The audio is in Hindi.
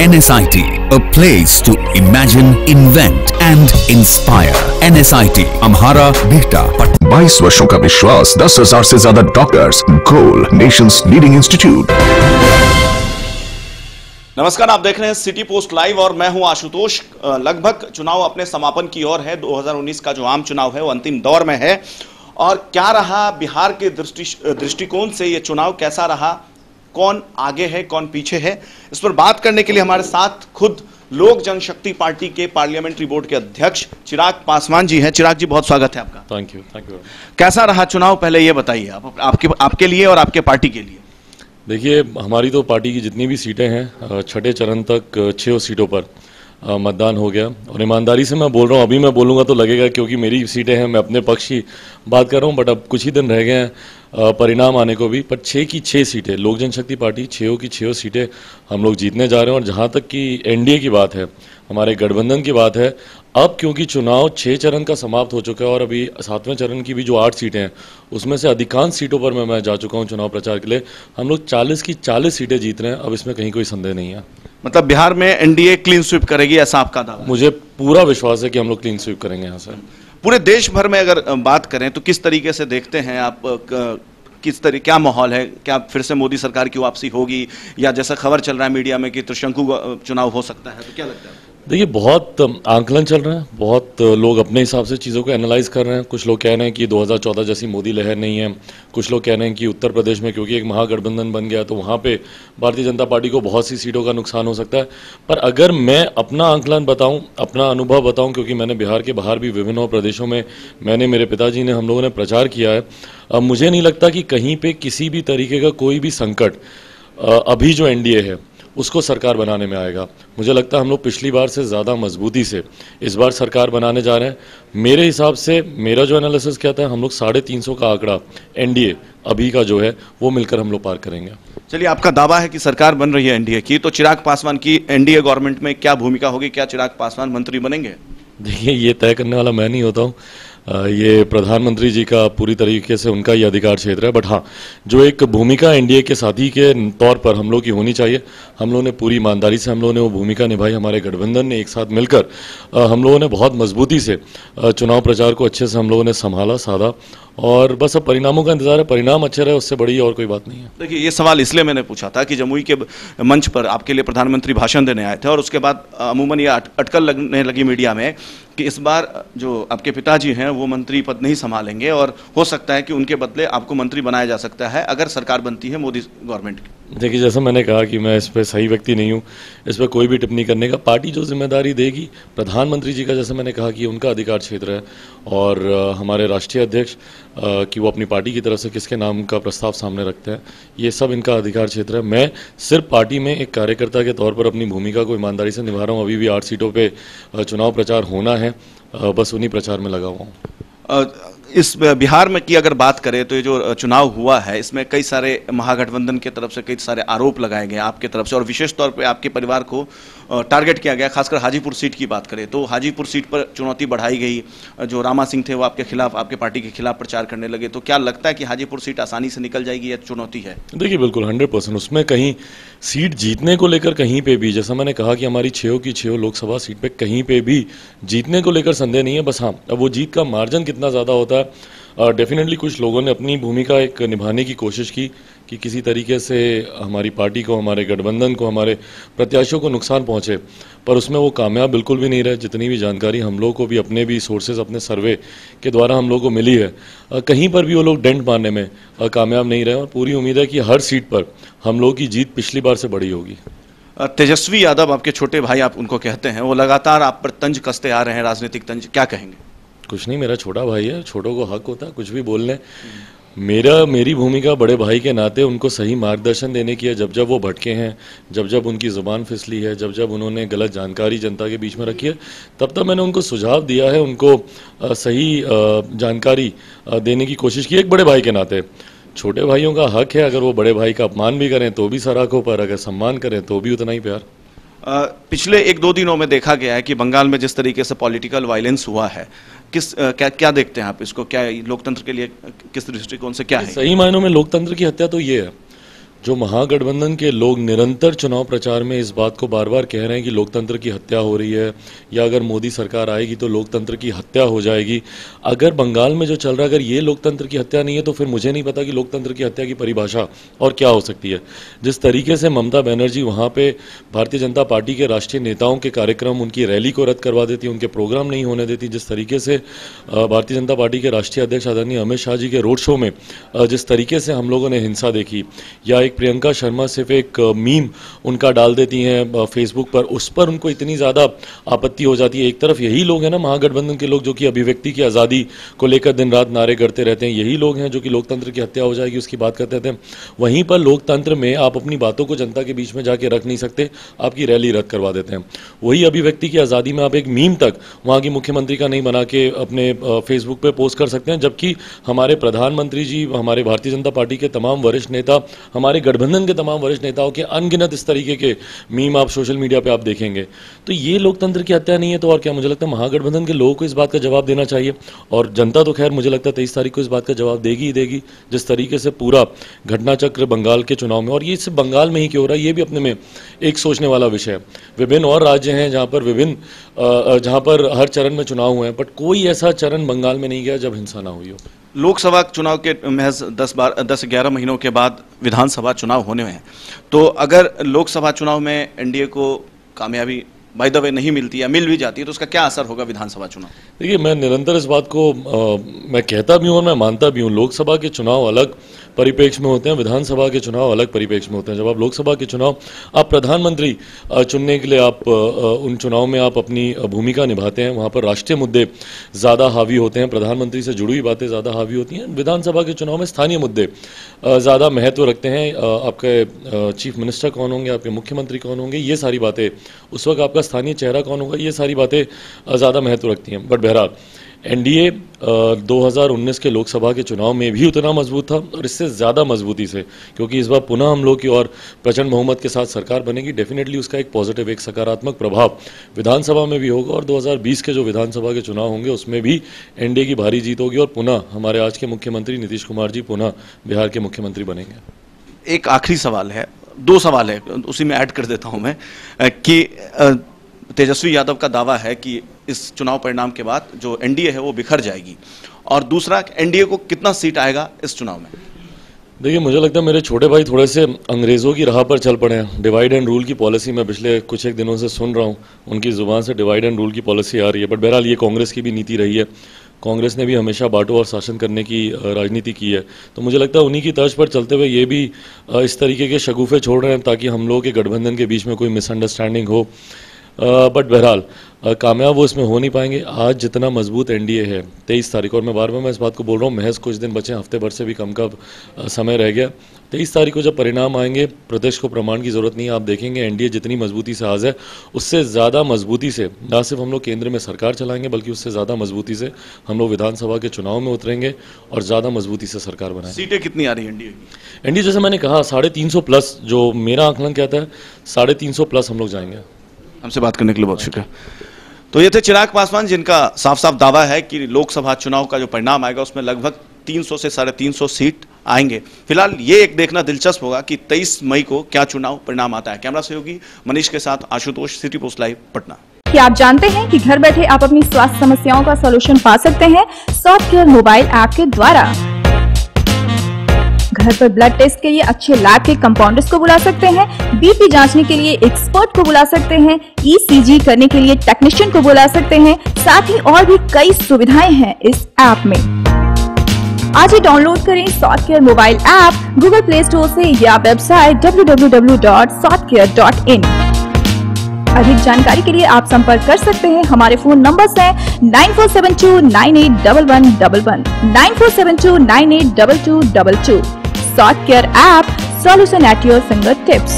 NSIT, a place to imagine, invent and inspire. NSIT, Amhara, Bihta, 22 वर्षों का विश्वास, 10,000 से ज्यादा डॉक्टर्स, गोल नेशंस लीडिंग इंस्टीट्यूट। नमस्कार, आप देख रहे हैं सिटी पोस्ट लाइव और मैं हूं आशुतोष। लगभग चुनाव अपने समापन की ओर है। 2019 का जो आम चुनाव है वो अंतिम दौर में है। और क्या रहा बिहार के दृष्टिकोण से ये चुनाव, कैसा रहा, कौन आगे है कौन पीछे है, इस पर बात करने के लिए हमारे साथ खुद लोक जनशक्ति पार्टी के पार्लियामेंट्री बोर्ड के अध्यक्ष चिराग पासवान जी हैं। चिराग जी, बहुत स्वागत है आपका। Thank you. कैसा रहा चुनाव, पहले ये बताइए आपके लिए और आपके पार्टी के लिए। देखिए, हमारी तो पार्टी की जितनी भी सीटें हैं, छठे चरण तक 6 सीटों पर मतदान हो गया। और ईमानदारी से मैं बोल रहा हूँ, अभी मैं बोलूँगा तो लगेगा क्योंकि मेरी सीटें हैं, मैं अपने पक्ष की बात कर रहा हूँ, बट अब कुछ ही दिन रह गए हैं परिणाम आने को भी। पर 6 की 6 सीटें, लोक जनशक्ति पार्टी 6 की 6 सीटें हम लोग जीतने जा रहे हैं। और जहाँ तक कि एनडीए की बात है, हमारे गठबंधन की बात है, अब क्योंकि चुनाव 6 चरण का समाप्त हो चुका है और अभी 7वें चरण की भी जो 8 सीटें हैं उसमें से अधिकांश सीटों पर मैं जा चुका हूं चुनाव प्रचार के लिए। हम लोग 40 की 40 सीटें जीत रहे हैं। अब इसमें कहीं कोई संदेह नहीं है। मतलब बिहार में एनडीए क्लीन स्वीप करेगी, ऐसा आपका दावा? मुझे पूरा विश्वास है कि हम लोग क्लीन स्वीप करेंगे यहाँ से। पूरे देश भर में अगर बात करें तो किस तरीके से देखते हैं आप, क्या माहौल है? क्या फिर से मोदी सरकार की वापसी होगी, या जैसा खबर चल रहा है मीडिया में कि त्रिशंकु चुनाव हो सकता है, तो क्या लगता है? देखिए, बहुत आंकलन चल रहे हैं, बहुत लोग अपने हिसाब से चीज़ों को एनालाइज कर रहे हैं। कुछ लोग कह रहे हैं कि 2014 जैसी मोदी लहर नहीं है। कुछ लोग कह रहे हैं कि उत्तर प्रदेश में क्योंकि एक महागठबंधन बन गया तो वहाँ पे भारतीय जनता पार्टी को बहुत सी सीटों का नुकसान हो सकता है। पर अगर मैं अपना आंकलन बताऊँ, अपना अनुभव बताऊँ, क्योंकि मैंने बिहार के बाहर भी विभिन्न प्रदेशों में मैंने, मेरे पिताजी ने, हम लोगों ने प्रचार किया है। मुझे नहीं लगता कि कहीं पर किसी भी तरीके का कोई भी संकट अभी जो एनडीए है उसको सरकार बनाने में आएगा। मुझे लगता है हम लोग पिछली बार से ज़्यादा मजबूती से इस बार सरकार बनाने जा रहे हैं। मेरे हिसाब से, मेरा जो एनालिसिस कहता है, हम लोग 350 का आंकड़ा एनडीए अभी का जो है वो मिलकर हम लोग पार करेंगे। चलिए, आपका दावा है कि सरकार बन रही है एनडीए की, तो चिराग पासवान की एनडीए गवर्नमेंट में क्या भूमिका होगी? क्या चिराग पासवान मंत्री बनेंगे? देखिए, ये तय करने वाला मैं नहीं होता हूँ, ये प्रधानमंत्री जी का पूरी तरीके से उनका ही अधिकार क्षेत्र है। बट हाँ, जो एक भूमिका एनडीए के साथी के तौर पर हम लोग की होनी चाहिए, हम लोगों ने पूरी ईमानदारी से हम लोगों ने वो भूमिका निभाई। हमारे गठबंधन ने एक साथ मिलकर हम लोगों ने बहुत मजबूती से चुनाव प्रचार को अच्छे से हम लोगों ने संभाला, साधा, और बस अब परिणामों का इंतजार है। परिणाम अच्छे रहे, उससे बड़ी और कोई बात नहीं है। देखिए, ये सवाल इसलिए मैंने पूछा था कि जमुई के मंच पर आपके लिए प्रधानमंत्री भाषण देने आए थे और उसके बाद अमूमन ये अटकल लगने लगी मीडिया में कि इस बार जो आपके पिताजी हैं वो मंत्री पद नहीं संभालेंगे और हो सकता है कि उनके बदले आपको मंत्री बनाया जा सकता है अगर सरकार बनती है मोदी गवर्नमेंट की। देखिए, जैसा मैंने कहा कि मैं इस पर सही व्यक्ति नहीं हूँ इस पर कोई भी टिप्पणी करने का। पार्टी जो जिम्मेदारी देगी, प्रधानमंत्री जी का, जैसे मैंने कहा कि उनका अधिकार क्षेत्र है, और हमारे राष्ट्रीय अध्यक्ष कि वो अपनी पार्टी की तरफ से किसके नाम का प्रस्ताव सामने रखते हैं, ये सब इनका अधिकार क्षेत्र है। मैं सिर्फ पार्टी में एक कार्यकर्ता के तौर पर अपनी भूमिका को ईमानदारी से निभा रहा हूँ। अभी भी 8 सीटों पर चुनाव प्रचार होना है, बस उन्हीं प्रचार में लगा हुआ हूँ। इस बिहार में की अगर बात करें तो ये जो चुनाव हुआ है इसमें कई सारे महागठबंधन के तरफ से कई सारे आरोप लगाए गए आपके तरफ से, और विशेष तौर पे आपके परिवार को टारगेट किया गया। खासकर हाजीपुर सीट की बात करें तो हाजीपुर सीट पर चुनौती बढ़ाई गई। जो रामा सिंह थे वो आपके खिलाफ, आपके पार्टी के खिलाफ प्रचार करने लगे। तो क्या लगता है कि हाजीपुर सीट आसानी से निकल जाएगी या चुनौती है? देखिए, बिल्कुल 100% उसमें कहीं सीट जीतने को लेकर कहीं पे भी, जैसा मैंने कहा कि हमारी 6 की 6 लोकसभा सीट पे कहीं पे भी जीतने को लेकर संदेह नहीं है। बस हाँ, अब वो जीत का मार्जिन कितना ज़्यादा होता है, डेफिनेटली कुछ लोगों ने अपनी भूमिका एक निभाने की कोशिश की कि किसी तरीके से हमारी पार्टी को, हमारे गठबंधन को, हमारे प्रत्याशियों को नुकसान पहुंचे, पर उसमें वो कामयाब बिल्कुल भी नहीं रहे। जितनी भी जानकारी हम लोग को भी अपने भी सोर्सेज, अपने सर्वे के द्वारा हम लोग को मिली है, कहीं पर भी वो लोग डेंट मारने में कामयाब नहीं रहे। और पूरी उम्मीद है कि हर सीट पर हम लोग की जीत पिछली बार से बड़ी होगी। तेजस्वी यादव, आपके छोटे भाई आप उनको कहते हैं, वो लगातार आप पर तंज कसते आ रहे हैं, राजनीतिक तंज, क्या कहेंगे? कुछ नहीं, मेरा छोटा भाई है, छोटों को हक होता है कुछ भी बोलने। मेरी भूमिका बड़े भाई के नाते उनको सही मार्गदर्शन देने की है। जब जब वो भटके हैं, जब जब उनकी ज़ुबान फिसली है, जब जब उन्होंने गलत जानकारी जनता के बीच में रखी है, तब तब मैंने उनको सुझाव दिया है, उनको सही जानकारी देने की कोशिश की, एक बड़े भाई के नाते। छोटे भाइयों का हक है, अगर वो बड़े भाई का अपमान भी करें तो भी सराखों पर, अगर सम्मान करें तो भी उतना ही प्यार। पिछले 1-2 दिनों में देखा गया है कि बंगाल में जिस तरीके से पॉलिटिकल वायलेंस हुआ है, क्या देखते हैं आप इसको? क्या लोकतंत्र के लिए किस दृष्टिकोण से क्या है? सही मायनों में लोकतंत्र की हत्या तो ये है जो महागठबंधन के लोग निरंतर चुनाव प्रचार में इस बात को बार बार कह रहे हैं कि लोकतंत्र की हत्या हो रही है या अगर मोदी सरकार आएगी तो लोकतंत्र की हत्या हो जाएगी। अगर बंगाल में जो चल रहा है अगर ये लोकतंत्र की हत्या नहीं है तो फिर मुझे नहीं पता कि लोकतंत्र की हत्या की परिभाषा और क्या हो सकती है। जिस तरीके से ममता बनर्जी वहाँ पे भारतीय जनता पार्टी के राष्ट्रीय नेताओं के कार्यक्रम, उनकी रैली को रद्द करवा देती, उनके प्रोग्राम नहीं होने देती, जिस तरीके से भारतीय जनता पार्टी के राष्ट्रीय अध्यक्ष आदरणीय अमित शाह जी के रोड शो में जिस तरीके से हम लोगों ने हिंसा देखी, या एक प्रियंका शर्मा सिर्फ एक मीम उनका डाल देती हैं फेसबुक पर, उस पर उनको इतनी ज़्यादा आपत्ति हो जाती है। एक तरफ यही लोग हैं ना महागठबंधन के लोग जो कि अभिव्यक्ति की आज़ादी को लेकर दिन रात नारे करते रहते हैं, यही लोग हैं जो कि लोकतंत्र की हत्या हो जाएगी उसकी बात करते रहते हैं। वहीं पर लोकतंत्र में आप अपनी बातों को जनता के बीच में जाके रख नहीं सकते, आपकी रैली रद्द करवा देते हैं। वही अभिव्यक्ति की आज़ादी में आप एक मीम तक वहाँ की मुख्यमंत्री का नहीं बना के अपने फेसबुक पर पोस्ट कर सकते हैं, जबकि हमारे प्रधानमंत्री जी, हमारे भारतीय जनता पार्टी के तमाम वरिष्ठ नेता, हमारे गठबंधन के तमाम वरिष्ठ नेताओं के अनगिनत इस तरीके के मीम आप सोशल मीडिया पे आप देखेंगे। तो ये लोकतंत्र की हत्या नहीं है तो और क्या। मुझे लगता है महागठबंधन के लोगों को इस बात का जवाब देना चाहिए और जनता तो खैर मुझे लगता है 23 तारीख को इस बात का जवाब देगी ही देगी। जिस तरीके से पूरा घटनाचक्र बंगाल के चुनाव में, और ये सिर्फ बंगाल में ही क्यों हो रहा है, ये भी अपने में एक सोचने वाला विषय है। विभिन्न और राज्य हैं जहाँ पर हर चरण में चुनाव हुए हैं, बट कोई ऐसा चरण बंगाल में नहीं गया जब हिंसा ना हुई हो। लोकसभा चुनाव के महज 10-11 महीनों के बाद विधानसभा चुनाव होने हैं, तो अगर लोकसभा चुनाव में एनडीए को कामयाबी बाय द वे नहीं मिलती या मिल भी जाती है तो उसका क्या असर होगा विधानसभा चुनाव? देखिए, मैं निरंतर इस बात को मैं कहता भी हूँ और मैं मानता भी हूँ, लोकसभा के चुनाव अलग परिप्रेक्ष्य में होते हैं, विधानसभा के चुनाव अलग परिप्रेक्ष्य में होते हैं। जब आप लोकसभा के चुनाव आप प्रधानमंत्री चुनने के लिए आप उन चुनाव में आप अपनी भूमिका निभाते हैं, वहाँ पर राष्ट्रीय मुद्दे ज़्यादा हावी होते हैं, प्रधानमंत्री से जुड़ी हुई बातें ज़्यादा हावी होती हैं। विधानसभा के चुनाव में स्थानीय मुद्दे ज़्यादा महत्व रखते हैं। आपके चीफ मिनिस्टर कौन होंगे, आपके मुख्यमंत्री कौन होंगे, ये सारी बातें, उस वक्त आपका स्थानीय चेहरा कौन होगा, ये सारी बातें ज़्यादा महत्व रखती हैं। बट बहरहाल एनडीए 2019 के लोकसभा के चुनाव में भी उतना मजबूत था और इससे ज़्यादा मजबूती से, क्योंकि इस बार पुनः हम लोग की और प्रचंड बहुमत के साथ सरकार बनेगी, डेफिनेटली उसका एक पॉजिटिव, एक सकारात्मक प्रभाव विधानसभा में भी होगा। और 2020 के जो विधानसभा के चुनाव होंगे उसमें भी एनडीए की भारी जीत होगी और पुनः हमारे आज के मुख्यमंत्री नीतीश कुमार जी पुनः बिहार के मुख्यमंत्री बनेंगे। एक आखिरी सवाल है, 2 सवाल है, उसी में ऐड कर देता हूं मैं कि तेजस्वी यादव का दावा है कि इस चुनाव परिणाम के बाद जो एनडीए है वो बिखर जाएगी, और दूसरा, एनडीए को कितना सीट आएगा इस चुनाव में? देखिए, मुझे लगता है मेरे छोटे भाई थोड़े से अंग्रेज़ों की राह पर चल पड़े हैं। डिवाइड एंड रूल की पॉलिसी मैं पिछले कुछ एक दिनों से सुन रहा हूँ, उनकी ज़ुबान से डिवाइड एंड रूल की पॉलिसी आ रही है। बट बहरहाल ये कांग्रेस की भी नीति रही है, कांग्रेस ने भी हमेशा बांटो और शासन करने की राजनीति की है। तो मुझे लगता है उन्हीं की तर्ज पर चलते हुए ये भी इस तरीके के शगुफे छोड़ रहे हैं ताकि हम लोगों के गठबंधन के बीच में कोई मिसअंडरस्टैंडिंग हो। बट बहरहाल कामयाब वो इसमें हो नहीं पाएंगे। आज जितना मजबूत एनडीए है 23 तारीख, और मैं बार बार मैं इस बात को बोल रहा हूँ, महज कुछ दिन बचे, हफ्ते भर से भी कम का समय रह गया। 23 तारीख को जब परिणाम आएंगे, प्रदेश को प्रमाण की जरूरत नहीं है, आप देखेंगे एनडीए जितनी मजबूती से आज है उससे ज़्यादा मजबूती से ना सिर्फ हम लोग केंद्र में सरकार चलाएंगे बल्कि उससे ज़्यादा मजबूती से हम लोग विधानसभा के चुनाव में उतरेंगे और ज़्यादा मजबूती से सरकार बनाएंगे। सीटें कितनी आ रही है एनडीए की? एनडीए जैसे मैंने कहा 350 प्लस, जो मेरा आकलन कहता है 350 प्लस हम लोग जाएंगे। हमसे बात करने के लिए बहुत शुक्रिया। तो ये थे चिराग पासवान, जिनका साफ साफ दावा है कि लोकसभा चुनाव का जो परिणाम आएगा उसमें लगभग 300 से 350 सीट आएंगे। फिलहाल ये एक देखना दिलचस्प होगा कि 23 मई को क्या चुनाव परिणाम आता है। कैमरा सहयोगी मनीष के साथ Ashutosh, city post live, Patna. क्या आप जानते हैं कि घर बैठे आप अपनी स्वास्थ्य समस्याओं का सॉल्यूशन पा सकते हैं सॉफ्टकेयर मोबाइल ऐप के द्वारा। घर पर ब्लड टेस्ट के लिए अच्छे लैब के कंपाउंडर्स को बुला सकते हैं, बीपी जांचने के लिए एक्सपर्ट को बुला सकते हैं, ईसीजी करने के लिए टेक्नीशियन को बुला सकते हैं। साथ ही और भी कई सुविधाएं हैं इस ऐप में। आज ही डाउनलोड करें Softcare mobile app Google Play Store से या वेबसाइट www.softcare.in। अधिक जानकारी के लिए आप संपर्क कर सकते हैं। हमारे फोन नंबर्स हैं 9472981111, 9472982222। Softcare app, solution at your finger tips.